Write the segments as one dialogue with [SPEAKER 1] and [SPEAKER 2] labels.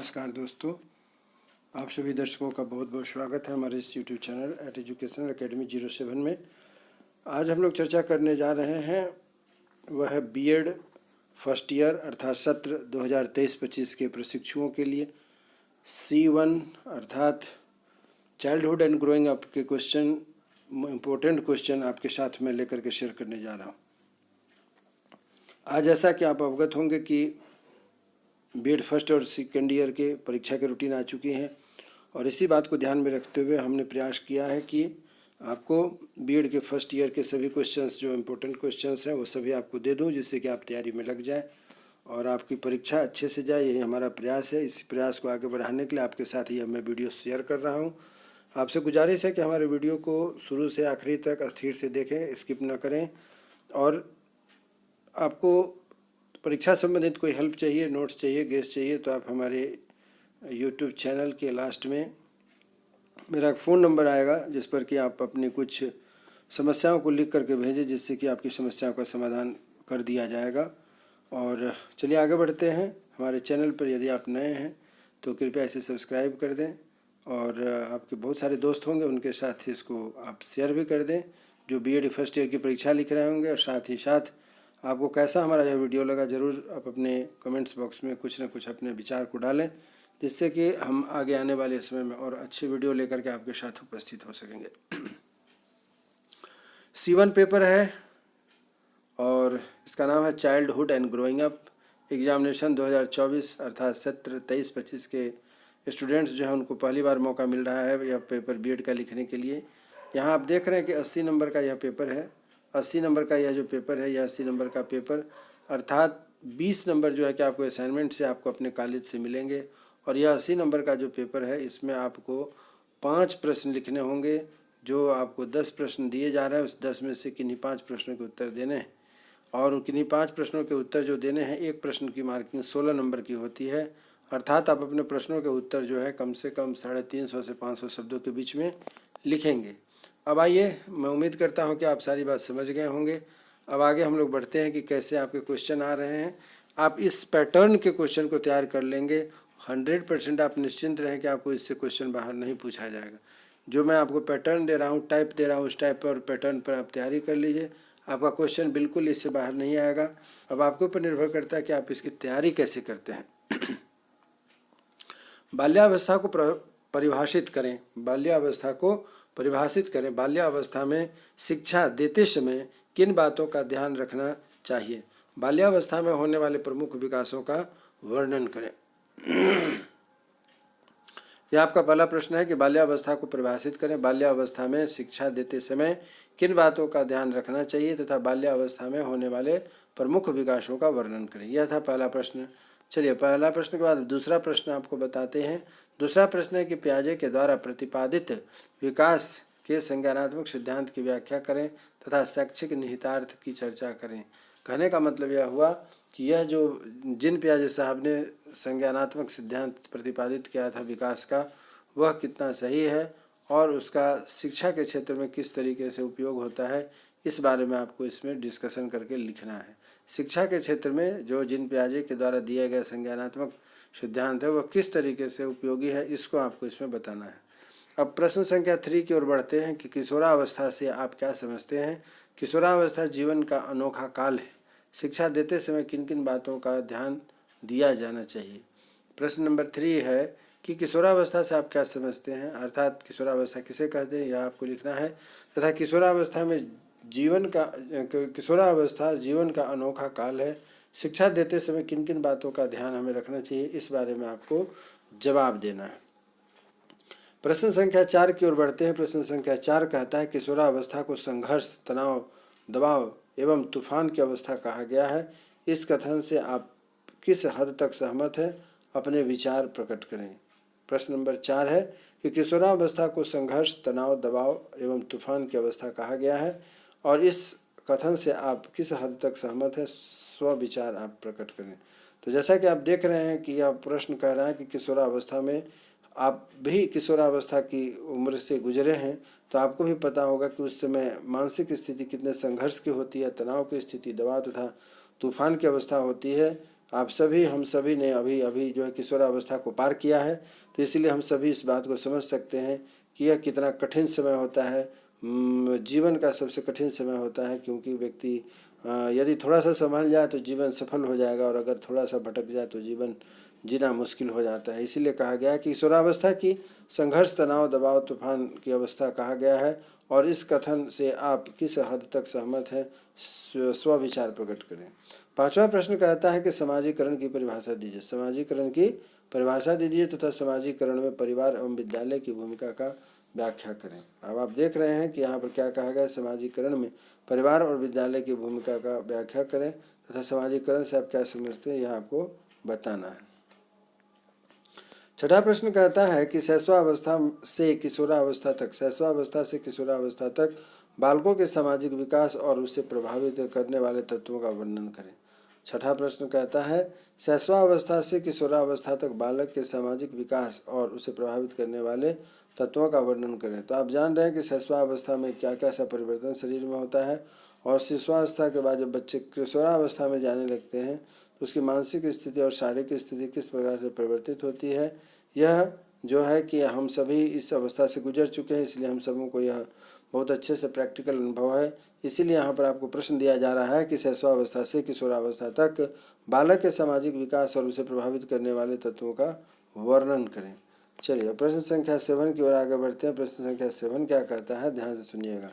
[SPEAKER 1] नमस्कार दोस्तों, आप सभी दर्शकों का बहुत बहुत स्वागत है हमारे इस YouTube channel at education academy 07 में। आज हम लोग चर्चा करने जा रहे हैं वह है बीएड फर्स्ट ईयर अर्थात सत्र 2023-25 के प्रशिक्षुओं के लिए C1 अर्थात चाइल्डहुड एंड ग्रोइंग अप के क्वेश्चन, इम्पोर्टेंट क्वेश्चन आपके साथ में लेकर के शेयर करने जा रहा हूँ। आज जैसा कि आप अवगत होंगे कि बीएड फर्स्ट और सेकेंड ईयर के परीक्षा के रूटीन आ चुकी हैं और इसी बात को ध्यान में रखते हुए हमने प्रयास किया है कि आपको बीएड के फर्स्ट ईयर के सभी क्वेश्चंस जो इम्पोर्टेंट क्वेश्चंस हैं वो सभी आपको दे दूं, जिससे कि आप तैयारी में लग जाए और आपकी परीक्षा अच्छे से जाए। यही हमारा प्रयास है। इस प्रयास को आगे बढ़ाने के लिए आपके साथ ही मैं वीडियो शेयर कर रहा हूँ। आपसे गुजारिश है कि हमारे वीडियो को शुरू से आखिरी तक अस्थिर से देखें, स्किप न करें। और आपको परीक्षा संबंधित कोई हेल्प चाहिए, नोट्स चाहिए, गेस चाहिए, तो आप हमारे YouTube चैनल के लास्ट में मेरा फ़ोन नंबर आएगा जिस पर कि आप अपनी कुछ समस्याओं को लिख करके भेजें, जिससे कि आपकी समस्याओं का समाधान कर दिया जाएगा। और चलिए आगे बढ़ते हैं। हमारे चैनल पर यदि आप नए हैं तो कृपया इसे सब्सक्राइब कर दें और आपके बहुत सारे दोस्त होंगे, उनके साथ इसको आप शेयर भी कर दें जो बीएड फर्स्ट ईयर की परीक्षा लिख रहे होंगे। और साथ ही साथ आपको कैसा हमारा यह वीडियो लगा, ज़रूर आप अपने कमेंट्स बॉक्स में कुछ न कुछ अपने विचार को डालें, जिससे कि हम आगे आने वाले समय में और अच्छी वीडियो लेकर के आपके साथ उपस्थित हो सकेंगे। C1 पेपर है और इसका नाम है childhood and growing up. Examination 2024 अर्थात सत्र 23-25 के स्टूडेंट्स जो हैं उनको पहली बार मौका मिल रहा है यह पेपर बीएड का लिखने के लिए। यहाँ आप देख रहे हैं कि 80 नंबर का यह पेपर है। 80 नंबर का यह जो पेपर है, यह 80 नंबर का पेपर अर्थात 20 नंबर जो है कि आपको असाइनमेंट से आपको अपने कॉलेज से मिलेंगे। और यह 80 नंबर का जो पेपर है, इसमें आपको 5 प्रश्न लिखने होंगे। जो आपको 10 प्रश्न दिए जा रहे हैं, उस 10 में से किन्हीं 5 प्रश्नों के उत्तर देने हैं। और किन्हीं 5 प्रश्नों के उत्तर जो देने हैं, एक प्रश्न की मार्किंग 16 नंबर की होती है। अर्थात आप अपने प्रश्नों के उत्तर जो है कम से कम 350 से 500 शब्दों के बीच में लिखेंगे। अब आइए, मैं उम्मीद करता हूं कि आप सारी बात समझ गए होंगे। अब आगे हम लोग बढ़ते हैं कि कैसे आपके क्वेश्चन आ रहे हैं। आप इस पैटर्न के क्वेश्चन को तैयार कर लेंगे, 100% आप निश्चिंत रहें कि आपको इससे क्वेश्चन बाहर नहीं पूछा जाएगा। जो मैं आपको पैटर्न दे रहा हूँ, टाइप दे रहा हूँ, उस टाइप पर पैटर्न पर आप तैयारी कर लीजिए। आपका क्वेश्चन बिल्कुल इससे बाहर नहीं आएगा। अब आपके ऊपर निर्भर करता है कि आप इसकी तैयारी कैसे करते हैं। बाल्यावस्था को परिभाषित करें। बाल्यावस्था को परिभाषित करें। बाल्यावस्था में शिक्षा देते समय किन बातों का ध्यान रखना चाहिए? बाल्यावस्था में होने वाले प्रमुख विकासों का वर्णन करें। यह आपका पहला प्रश्न है कि बाल्यावस्था को परिभाषित करें। बाल्यावस्था में शिक्षा देते समय किन बातों का ध्यान रखना चाहिए तथा बाल्यावस्था में होने वाले प्रमुख विकासों का वर्णन करें। यह था पहला प्रश्न। चलिए, पहला प्रश्न के बाद दूसरा प्रश्न आपको बताते हैं। दूसरा प्रश्न है कि पियाजे के द्वारा प्रतिपादित विकास के संज्ञानात्मक सिद्धांत की व्याख्या करें तथा शैक्षिक निहितार्थ की चर्चा करें। कहने का मतलब यह हुआ कि यह जो जिन पियाजे साहब ने संज्ञानात्मक सिद्धांत प्रतिपादित किया था विकास का, वह कितना सही है और उसका शिक्षा के क्षेत्र में किस तरीके से उपयोग होता है, इस बारे में आपको इसमें डिस्कशन करके लिखना है। शिक्षा के क्षेत्र में जो जिन पियाजे के द्वारा दिया गया संज्ञानात्मक सिद्धांत है वह किस तरीके से उपयोगी है, इसको आपको इसमें बताना है। अब प्रश्न संख्या 3 की ओर बढ़ते हैं कि किशोरावस्था से आप क्या समझते हैं? किशोरावस्था जीवन का अनोखा काल है। शिक्षा देते समय किन किन बातों का ध्यान दिया जाना चाहिए? प्रश्न नंबर 3 है कि किशोरावस्था से आप क्या समझते हैं, अर्थात किशोरावस्था किसे कहते हैं, यह आपको लिखना है। तथा किशोरावस्था में किशोरावस्था जीवन का अनोखा काल है। शिक्षा देते समय किन किन बातों का ध्यान हमें रखना चाहिए, इस बारे में आपको जवाब देना है। प्रश्न संख्या 4 की ओर बढ़ते हैं। प्रश्न संख्या 4 कहता है किशोरावस्था को संघर्ष, तनाव, दबाव एवं तूफान की अवस्था कहा गया है। इस कथन से आप किस हद तक सहमत हैं? अपने विचार प्रकट करें। प्रश्न नंबर 4 है कि किशोरावस्था को संघर्ष, तनाव, दबाव एवं तूफान की अवस्था कहा गया है और इस कथन से आप किस हद तक सहमत हैं? स्व विचार आप प्रकट करें। तो जैसा कि आप देख रहे हैं कि यह प्रश्न कह रहा है कि किशोरावस्था में आप भी किशोरावस्था की उम्र से गुजरे हैं, तो आपको भी पता होगा कि उस समय मानसिक स्थिति कितने संघर्ष की होती है, तनाव की स्थिति, दबाव तथा तूफान की अवस्था होती है। आप सभी हम सभी ने अभी अभी जो है किशोरावस्था को पार किया है, तो इसीलिए हम सभी इस बात को समझ सकते हैं कि यह कितना कठिन समय होता है, जीवन का सबसे कठिन समय होता है, क्योंकि व्यक्ति यदि थोड़ा सा संभल जाए तो जीवन सफल हो जाएगा, और अगर थोड़ा सा भटक जाए तो जीवन जीना मुश्किल हो जाता है। इसीलिए कहा गया है कि किशोरावस्था की संघर्ष, तनाव, दबाव, तूफान की अवस्था कहा गया है। और इस कथन से आप किस हद तक सहमत हैं, स्वविचार प्रकट करें। पांचवा प्रश्न कहता है कि समाजीकरण की परिभाषा दीजिए। समाजीकरण की परिभाषा दीजिए तथा समाजीकरण में परिवार एवं विद्यालय की भूमिका का व्याख्या करें। अब आप देख रहे हैं कि यहाँ पर क्या कहा गया है, समाजीकरण में परिवार और विद्यालय की भूमिका का व्याख्या करें तथा समाजीकरण से आप क्या समझते हैं, यह आपको बताना है। छठा प्रश्न कहता है कि शैशवावस्था से किशोरावस्था तक, शैशवावस्था से किशोरावस्था तक बालकों के सामाजिक विकास और उसे प्रभावित करने वाले तत्वों का वर्णन करें। छठा प्रश्न कहता है शैशवावस्था से किशोरावस्था तक बालक के सामाजिक विकास और उसे प्रभावित करने वाले तत्वों का वर्णन करें। तो आप जान रहे हैं कि शैशवावस्था में क्या क्या सा परिवर्तन शरीर में होता है, और शिशुवावस्था के बाद जब बच्चे किशोरावस्था में जाने लगते हैं तो उसकी मानसिक स्थिति और शारीरिक स्थिति किस प्रकार से परिवर्तित होती है। यह जो है कि हम सभी इस अवस्था से गुजर चुके हैं, इसलिए हम सबों को यह बहुत अच्छे से प्रैक्टिकल अनुभव है। इसीलिए यहाँ पर आपको प्रश्न दिया जा रहा है कि शैशवावस्था से किशोरावस्था तक बालक के सामाजिक विकास और उसे प्रभावित करने वाले तत्वों का वर्णन करें। चलिए प्रश्न संख्या 7 की ओर आगे बढ़ते हैं। प्रश्न संख्या 7 क्या कहता है, ध्यान से सुनिएगा।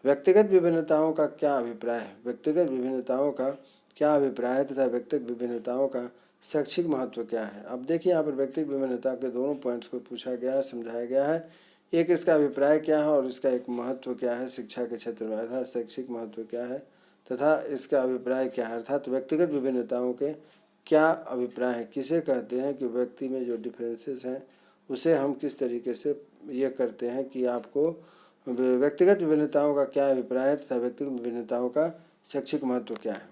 [SPEAKER 1] व्यक्तिगत विभिन्नताओं का क्या अभिप्राय है। व्यक्तिगत विभिन्नताओं का क्या अभिप्राय है तथा व्यक्तिगत विभिन्नताओं का शैक्षिक महत्व क्या है। अब देखिए यहाँ पर व्यक्तिगत विभिन्नता के दोनों पॉइंट्स को पूछा गया है, समझाया गया है। एक इसका अभिप्राय क्या है और इसका एक महत्व क्या है शिक्षा के क्षेत्र में, अर्थात शैक्षिक महत्व क्या है तथा इसका अभिप्राय क्या है, अर्थात व्यक्तिगत विभिन्नताओं के क्या अभिप्राय है। किसे कहते हैं कि व्यक्ति में जो डिफरेंसेस हैं उसे हम किस तरीके से ये करते हैं कि आपको व्यक्तिगत विभिन्नताओं का क्या अभिप्राय है तथा व्यक्तिगत विभिन्नताओं का शैक्षिक महत्व क्या है।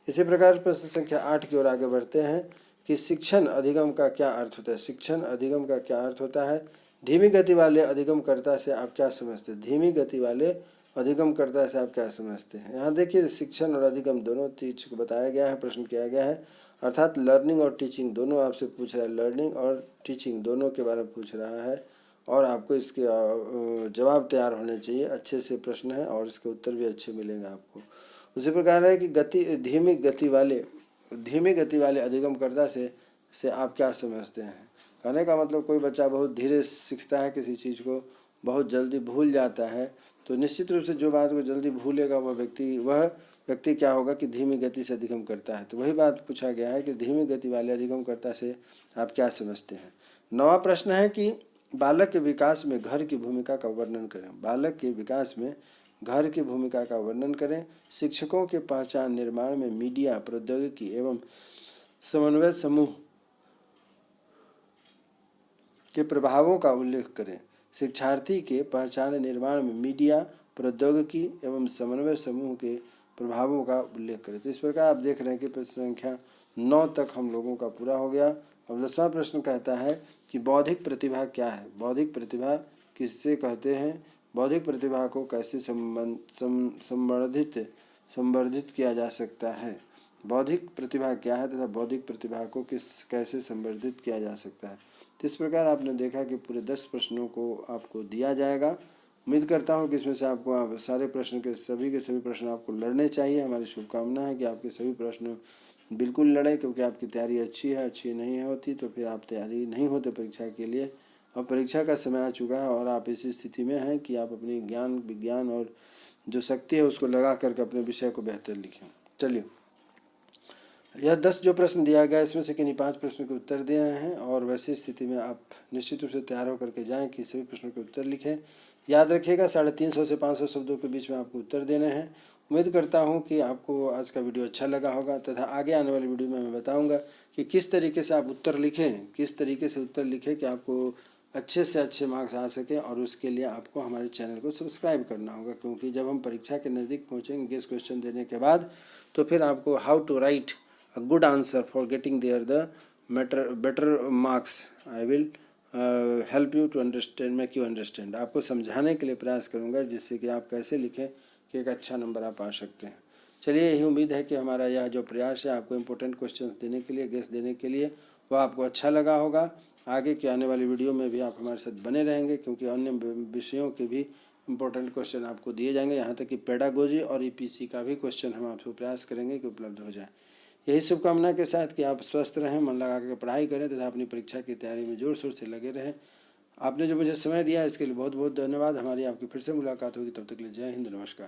[SPEAKER 1] इसी प्रकार प्रश्न संख्या 8 की ओर आगे बढ़ते हैं कि शिक्षण अधिगम का क्या अर्थ होता है। शिक्षण अधिगम का क्या अर्थ होता है। धीमी गति वाले अधिगमकर्ता से आप क्या समझते हैं। धीमी गति वाले अधिगमकर्ता से आप क्या समझते हैं। यहाँ देखिए शिक्षण और अधिगम दोनों चीज को बताया गया है, प्रश्न किया गया है, अर्थात लर्निंग और टीचिंग दोनों आपसे पूछ रहा है। लर्निंग और टीचिंग दोनों के बारे में पूछ रहा है और आपको इसके जवाब तैयार होने चाहिए। अच्छे से प्रश्न है और इसके उत्तर भी अच्छे मिलेंगे आपको। उसी प्रकार है कि धीमी गति वाले अधिगमकर्ता से आप क्या समझते हैं। कहने का मतलब कोई बच्चा बहुत धीरे सीखता है किसी चीज़ को, बहुत जल्दी भूल जाता है, तो निश्चित रूप से जो बात को जल्दी भूलेगा वह व्यक्ति क्या होगा कि धीमी गति से अधिगम करता है। तो वही बात पूछा गया है कि धीमी गति वाले अधिगमकर्ता से आप क्या समझते हैं। 9वां प्रश्न है कि बालक के विकास में घर की भूमिका का वर्णन करें। बालक के विकास में घर की भूमिका का वर्णन करें। शिक्षकों के पहचान निर्माण में मीडिया, प्रौद्योगिकी एवं समन्वय समूह के प्रभावों का उल्लेख करें। शिक्षार्थी के पहचान निर्माण में मीडिया, प्रौद्योगिकी एवं समन्वय समूह के प्रभावों का उल्लेख करें। तो इस प्रकार आप देख रहे हैं कि प्रश्न संख्या 9 तक हम लोगों का पूरा हो गया। अब 10वां प्रश्न कहता है कि बौद्धिक प्रतिभा क्या है। बौद्धिक प्रतिभा किससे कहते हैं। बौद्धिक प्रतिभा को कैसे संवर्धित किया जा सकता है। बौद्धिक प्रतिभा क्या है तथा बौद्धिक प्रतिभा को कैसे संवर्धित किया जा सकता है। तो इस प्रकार आपने देखा कि पूरे 10 प्रश्नों को आपको दिया जाएगा। उम्मीद करता हूँ कि इसमें से आपको सारे प्रश्न के सभी प्रश्न आपको लड़ने चाहिए। हमारी शुभकामना है कि आपके सभी प्रश्न बिल्कुल लड़े, क्योंकि आपकी तैयारी अच्छी है। अच्छी नहीं होती तो फिर आप तैयारी नहीं होते परीक्षा के लिए। अब परीक्षा का समय आ चुका है और आप इस स्थिति में हैं कि आप अपनी ज्ञान विज्ञान और जो शक्ति है उसको लगा करके अपने विषय को बेहतर लिखें। चलिए, यह 10 जो प्रश्न दिया गया इसमें से किन्हीं 5 प्रश्नों के उत्तर दिए हैं और वैसी स्थिति में आप निश्चित रूप से तैयार होकर के जाएं कि सभी प्रश्नों के उत्तर लिखें। याद रखिएगा 350 से 500 शब्दों के बीच में आपको उत्तर देने हैं। उम्मीद करता हूं कि आपको आज का वीडियो अच्छा लगा होगा तथा आगे आने वाली वीडियो में मैं बताऊंगा कि किस तरीके से आप उत्तर लिखें, किस तरीके से उत्तर लिखें कि आपको अच्छे से अच्छे मार्क्स आ सके। और उसके लिए आपको हमारे चैनल को सब्सक्राइब करना होगा, क्योंकि जब हम परीक्षा के नज़दीक पहुँचेंगे गेस्ट क्वेश्चन देने के बाद, तो फिर आपको how to write a good answer for getting there the better marks I will help you to understand, make you understand। आपको समझाने के लिए प्रयास करूंगा जिससे कि आप कैसे लिखें कि एक अच्छा नंबर आप पा सकते हैं। चलिए, यही उम्मीद है कि हमारा यह जो प्रयास है आपको इम्पोर्टेंट क्वेश्चन देने के लिए, गेस देने के लिए, वह आपको अच्छा लगा होगा। आगे की आने वाली वीडियो में भी आप हमारे साथ बने रहेंगे, क्योंकि अन्य विषयों के भी इम्पोर्टेंट क्वेश्चन आपको दिए जाएंगे। यहाँ तक कि पेडागोजी और ईपीसी का भी क्वेश्चन हम आपसे प्रयास करेंगे कि उपलब्ध हो जाए। यही शुभकामना के साथ कि आप स्वस्थ रहें, मन लगा कर पढ़ाई करें तथा अपनी परीक्षा की तैयारी में जोर शोर से लगे रहें। आपने जो मुझे समय दिया इसके लिए बहुत बहुत धन्यवाद। हमारी आपकी फिर से मुलाकात होगी, तब तक के लिए जय हिंद, नमस्कार।